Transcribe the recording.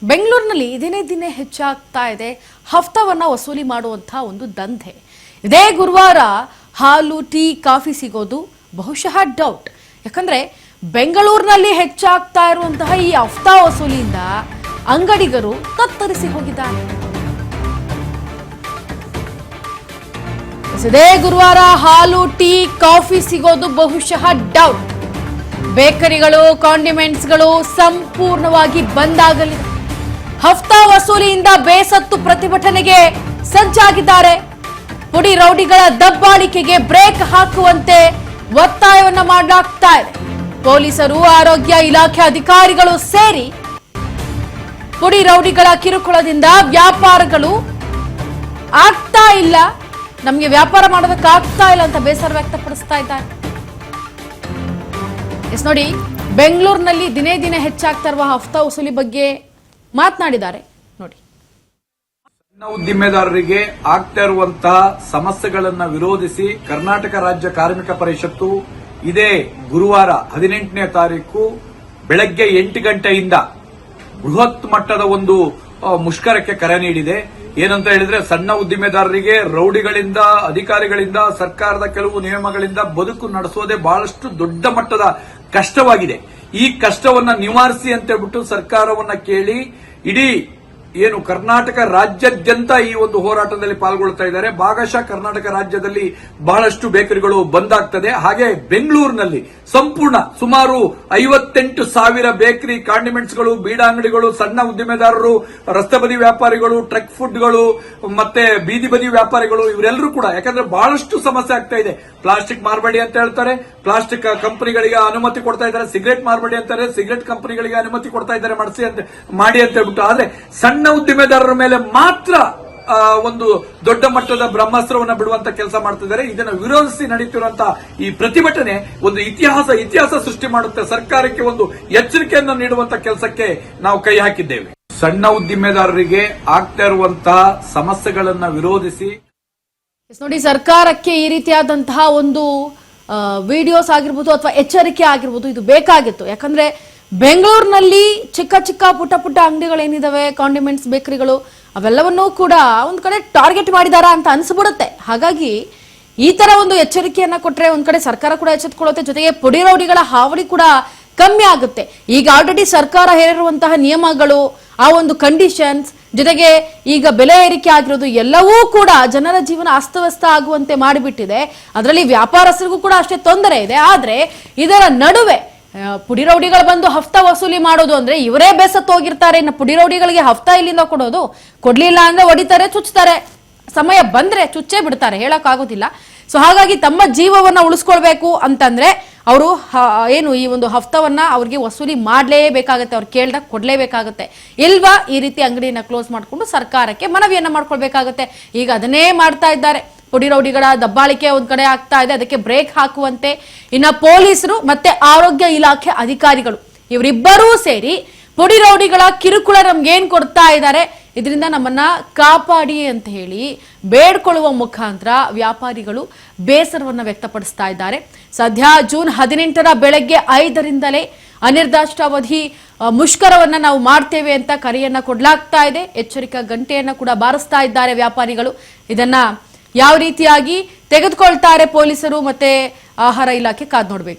ಬೆಂಗಳೂರಿನಲ್ಲಿ ದಿನೇ ದಿನೇ ಹೆಚ್ಚಾಗ್ತಾ ಇದೆ ಹಫ್ತಾವನ್ನ ವಸೂಲಿ ಮಾಡುವಂತಹ ಒಂದು ದಂಧೆ. ಇದೇ ಗುರುವಾರ ಹಾಲು ಟೀ ಕಾಫಿ ಸಿಗೋದು ಬಹುಶಃ ಡೌಟ್. ಯಾಕಂದ್ರೆ ಬೆಂಗಳೂರಿನಲ್ಲಿ ಹೆಚ್ಚಾಗ್ತಾ ಇರುವಂತಹ ಈ ಹಫ್ತಾ ವಸೂಲಿಯಿಂದ ಅಂಗಡಿಗರು ತತ್ತರಿಸಿ ಹೋಗಿದ್ದಾರೆ. ಇದೇ ಗುರುವಾರ ಹಾಲು ಟೀ ಕಾಫಿ ಸಿಗೋದು ಬಹುಶಃ ಡೌಟ್. ಬೇಕರಿಗಳು ಕಾಂಡಿಮೆಂಟ್ಸ್ಗಳು ಸಂಪೂರ್ಣವಾಗಿ ಬಂದ್ ಆಗಲಿದೆ. ಹಫ್ತಾ ವಸೂಲಿಯಿಂದ ಬೇಸತ್ತು ಪ್ರತಿಭಟನೆಗೆ ಸಜ್ಜಾಗಿದ್ದಾರೆ. ಪುಡಿ ರೌಡಿಗಳ ದಬ್ಬಾಳಿಕೆಗೆ ಬ್ರೇಕ್ ಹಾಕುವಂತೆ ಒತ್ತಾಯವನ್ನ ಮಾಡಲಾಗ್ತಾ ಇದೆ. ಪೊಲೀಸರು ಆರೋಗ್ಯ ಇಲಾಖೆ ಅಧಿಕಾರಿಗಳು ಸೇರಿ ಪುಡಿ ರೌಡಿಗಳ ಕಿರುಕುಳದಿಂದ ವ್ಯಾಪಾರಗಳು ಆಗ್ತಾ ಇಲ್ಲ, ನಮಗೆ ವ್ಯಾಪಾರ ಮಾಡೋದಕ್ಕಾಗ್ತಾ ಇಲ್ಲ ಅಂತ ಬೇಸರ ವ್ಯಕ್ತಪಡಿಸ್ತಾ ಇದ್ದಾರೆ. ಎಸ್ ನೋಡಿ, ಬೆಂಗಳೂರಿನಲ್ಲಿ ದಿನೇ ದಿನೇ ಹೆಚ್ಚಾಗ್ತಾ ಇರುವ ಹಫ್ತಾ ವಸೂಲಿ ಬಗ್ಗೆ ಮಾತನಾಡಿದ್ದಾರೆ ನೋಡಿ. ಸಣ್ಣ ಉದ್ದಿಮೆದಾರರಿಗೆ ಆಗ್ತಾ ಇರುವಂತಹ ಸಮಸ್ಯೆಗಳನ್ನು ವಿರೋಧಿಸಿ ಕರ್ನಾಟಕ ರಾಜ್ಯ ಕಾರ್ಮಿಕ ಪರಿಷತ್ತು ಇದೇ ಗುರುವಾರ 18ನೇ ತಾರೀಕು ಬೆಳಗ್ಗೆ 8 ಗಂಟೆಯಿಂದ ಬೃಹತ್ ಮಟ್ಟದ ಒಂದು ಮುಷ್ಕರಕ್ಕೆ ಕರೆ ನೀಡಿದೆ. ಏನಂತ ಹೇಳಿದ್ರೆ, ಸಣ್ಣ ಉದ್ದಿಮೆದಾರರಿಗೆ ರೌಡಿಗಳಿಂದ, ಅಧಿಕಾರಿಗಳಿಂದ, ಸರ್ಕಾರದ ಕೆಲವು ನಿಯಮಗಳಿಂದ ಬದುಕು ನಡೆಸೋದೇ ಬಹಳಷ್ಟು ದೊಡ್ಡ ಮಟ್ಟದ ಕಷ್ಟವಾಗಿದೆ. ಈ ಕಷ್ಟವನ್ನ ನಿವಾರಿಸಿ ಅಂತ ಹೇಳ್ಬಿಟ್ಟು ಸರ್ಕಾರವನ್ನ ಕೇಳಿ ಇಡೀ ಏನು ಕರ್ನಾಟಕ ರಾಜ್ಯಾದ್ಯಂತ ಈ ಒಂದು ಹೋರಾಟದಲ್ಲಿ ಪಾಲ್ಗೊಳ್ತಾ ಇದ್ದಾರೆ. ಭಾಗಶಃ ಕರ್ನಾಟಕ ರಾಜ್ಯದಲ್ಲಿ ಬಹಳಷ್ಟು ಬೇಕರಿಗಳು ಬಂದ್ ಆಗ್ತದೆ. ಹಾಗೆ ಬೆಂಗಳೂರಿನಲ್ಲಿ ಸಂಪೂರ್ಣ ಸುಮಾರು 58,000 ಬೇಕರಿ, ಕಾಂಡಿಮೆಂಟ್ಸ್ಗಳು, ಬೀಡಾ ಅಂಗಡಿಗಳು, ಸಣ್ಣ ಉದ್ದಿಮೆದಾರರು, ರಸ್ತೆ ಬದಿ ವ್ಯಾಪಾರಿಗಳು, ಟ್ರಕ್ ಫುಡ್ಗಳು ಮತ್ತೆ ಬೀದಿ ಬದಿ ವ್ಯಾಪಾರಿಗಳು ಇವರೆಲ್ಲರೂ ಕೂಡ, ಯಾಕಂದ್ರೆ ಬಹಳಷ್ಟು ಸಮಸ್ಯೆ ಆಗ್ತಾ ಇದೆ. ಪ್ಲಾಸ್ಟಿಕ್ ಮಾರ್ಬೇಡಿ ಅಂತ ಹೇಳ್ತಾರೆ, ಪ್ಲಾಸ್ಟಿಕ್ ಕಂಪನಿಗಳಿಗೆ ಅನುಮತಿ ಕೊಡ್ತಾ ಇದ್ದಾರೆ. ಸಿಗರೇಟ್ ಮಾರ್ಬೇಡಿ ಅಂತಾರೆ, ಸಿಗರೇಟ್ ಕಂಪನಿಗಳಿಗೆ ಅನುಮತಿ ಕೊಡ್ತಾ ಇದ್ದಾರೆ ಮಾಡಿ ಅಂತ ಹೇಳ್ಬಿಟ್ಟು. ಆದ್ರೆ ಸಣ್ಣ ಉದ್ದಿಮೆದಾರರ ಮೇಲೆ ಮಾತ್ರ ಒಂದು ದೊಡ್ಡ ಮಟ್ಟದ ಬ್ರಹ್ಮಾಸ್ತ್ರವನ್ನು ಬಿಡುವಂತ ಕೆಲಸ ಮಾಡ್ತಿದ್ದಾರೆ. ಇದನ್ನು ವಿರೋಧಿಸಿ ನಡೀತಿರುವಂತಹ ಈ ಪ್ರತಿಭಟನೆ ಒಂದು ಇತಿಹಾಸ ಸೃಷ್ಟಿ ಮಾಡುತ್ತೆ. ಸರ್ಕಾರಕ್ಕೆ ಒಂದು ಎಚ್ಚರಿಕೆಯನ್ನು ನೀಡುವಂತ ಕೆಲಸಕ್ಕೆ ನಾವು ಕೈ ಹಾಕಿದ್ದೇವೆ. ಸಣ್ಣ ಉದ್ದಿಮೆದಾರರಿಗೆ ಆಗ್ತಾ ಇರುವಂತಹ ಸಮಸ್ಯೆಗಳನ್ನ ವಿರೋಧಿಸಿ ನೋಡಿ, ಸರ್ಕಾರಕ್ಕೆ ಈ ರೀತಿಯಾದಂತಹ ಒಂದು ವಿಡಿಯೋಸ್ ಆಗಿರ್ಬೋದು ಅಥವಾ ಎಚ್ಚರಿಕೆ ಆಗಿರ್ಬೋದು ಇದು ಬೇಕಾಗಿತ್ತು. ಯಾಕಂದ್ರೆ ಬೆಂಗಳೂರಿನಲ್ಲಿ ಚಿಕ್ಕ ಚಿಕ್ಕ ಪುಟ್ಟ ಅಂಗಡಿಗಳೇನಿದಾವೆ, ಕಾಂಡಿಮೆಂಟ್ಸ್, ಬೇಕರಿಗಳು, ಅವೆಲ್ಲವನ್ನೂ ಕೂಡ ಒಂದ್ ಕಡೆ ಟಾರ್ಗೆಟ್ ಮಾಡಿದಾರಾ ಅಂತ ಅನ್ಸ್ಬಿಡುತ್ತೆ. ಹಾಗಾಗಿ ಈ ತರ ಒಂದು ಎಚ್ಚರಿಕೆಯನ್ನ ಕೊಟ್ರೆ ಒಂದ್ ಕಡೆ ಸರ್ಕಾರ ಕೂಡ ಎಚ್ಚೆತ್ತುಕೊಳ್ಳುತ್ತೆ, ಜೊತೆಗೆ ಪುಡಿ ರೌಡಿಗಳ ಹಾವಳಿ ಕೂಡ ಕಮ್ಮಿ ಆಗುತ್ತೆ. ಈಗ ಆಲ್ರೆಡಿ ಸರ್ಕಾರ ಹೇರಿರುವಂತಹ ನಿಯಮಗಳು, ಆ ಒಂದು ಕಂಡೀಷನ್ಸ್, ಜೊತೆಗೆ ಈಗ ಬೆಲೆ ಏರಿಕೆ ಆಗಿರೋದು ಎಲ್ಲವೂ ಕೂಡ ಜನರ ಜೀವನ ಅಸ್ತವ್ಯಸ್ತ ಆಗುವಂತೆ ಮಾಡಿಬಿಟ್ಟಿದೆ. ಅದರಲ್ಲಿ ವ್ಯಾಪಾರಸ್ಥರಿಗೂ ಕೂಡ ಅಷ್ಟೇ ತೊಂದರೆ ಇದೆ. ಆದ್ರೆ ಇದರ ನಡುವೆ ಪುಡಿ ರೌಡಿಗಳು ಬಂದು ಹಫ್ತಾ ವಸೂಲಿ ಮಾಡೋದು ಅಂದ್ರೆ ಇವರೇ ಬೇಸತ್ತು ಹೋಗಿರ್ತಾರೆ. ಇನ್ನು ಪುಡಿ ರೌಡಿಗಳಿಗೆ ಹಫ್ತಾ ಇಲ್ಲಿಂದ ಕೊಡೋದು, ಕೊಡ್ಲಿಲ್ಲ ಅಂದ್ರೆ ಹೊಡಿತಾರೆ, ಚುಚ್ತಾರೆ, ಸಮಯ ಬಂದ್ರೆ ಚುಚ್ಚೇ ಬಿಡ್ತಾರೆ, ಹೇಳಕ್ ಆಗೋದಿಲ್ಲ. ಸೊ ಹಾಗಾಗಿ ತಮ್ಮ ಜೀವವನ್ನ ಉಳಿಸ್ಕೊಳ್ಬೇಕು ಅಂತಂದ್ರೆ ಅವರು ಏನು ಈ ಒಂದು ಹಫ್ತಾವನ್ನ ಅವ್ರಿಗೆ ವಸೂಲಿ ಮಾಡ್ಲೇಬೇಕಾಗತ್ತೆ, ಅವ್ರು ಕೇಳ್ದಾಗ ಕೊಡ್ಲೇಬೇಕಾಗತ್ತೆ. ಇಲ್ವಾ ಈ ರೀತಿ ಅಂಗಡಿಯನ್ನ ಕ್ಲೋಸ್ ಮಾಡ್ಕೊಂಡು ಸರ್ಕಾರಕ್ಕೆ ಮನವಿಯನ್ನ ಮಾಡ್ಕೊಳ್ಬೇಕಾಗತ್ತೆ. ಈಗ ಅದನ್ನೇ ಮಾಡ್ತಾ ಇದ್ದಾರೆ. ಪುಡಿ ರೌಡಿಗಳ ದಬ್ಬಾಳಿಕೆ ಒಂದ್ ಕಡೆ ಆಗ್ತಾ ಇದೆ, ಅದಕ್ಕೆ ಬ್ರೇಕ್ ಹಾಕುವಂತೆ ಇನ್ನ ಪೊಲೀಸರು ಮತ್ತೆ ಆರೋಗ್ಯ ಇಲಾಖೆ ಅಧಿಕಾರಿಗಳು ಇವರಿಬ್ಬರೂ ಸೇರಿ ಪುಡಿ ರೌಡಿಗಳ ಕಿರುಕುಳ ನಮ್ಗೇನ್ ಕೊಡ್ತಾ ಇದ್ದಾರೆ, ಇದರಿಂದ ನಮ್ಮನ್ನ ಕಾಪಾಡಿ ಅಂತ ಹೇಳಿ ಬೇಡ್ಕೊಳ್ಳುವ ಮುಖಾಂತರ ವ್ಯಾಪಾರಿಗಳು ಬೇಸರವನ್ನ ವ್ಯಕ್ತಪಡಿಸ್ತಾ ಇದ್ದಾರೆ. ಸದ್ಯ ಜೂನ್ 18ರ ಬೆಳಗ್ಗೆ 5ರಿಂದಲೇ ಅನಿರ್ದಿಷ್ಟಾವಧಿ ಮುಷ್ಕರವನ್ನ ನಾವು ಮಾಡ್ತೇವೆ ಅಂತ ಕರೆಯನ್ನ ಕೊಡ್ಲಾಗ್ತಾ ಇದೆ. ಎಚ್ಚರಿಕಾ ಗಂಟೆಯನ್ನ ಕೂಡ ಬಾರಿಸ್ತಾ ಇದ್ದಾರೆ ವ್ಯಾಪಾರಿಗಳು. ಇದನ್ನ ಯಾವ ರೀತಿಯಾಗಿ ತೆಗೆದುಕೊಳ್ತಾರೆ ಪೊಲೀಸರು ಮತ್ತೆ ಆಹಾರ ಇಲಾಖೆ ಕಾದ್ ನೋಡ್ಬೇಕು.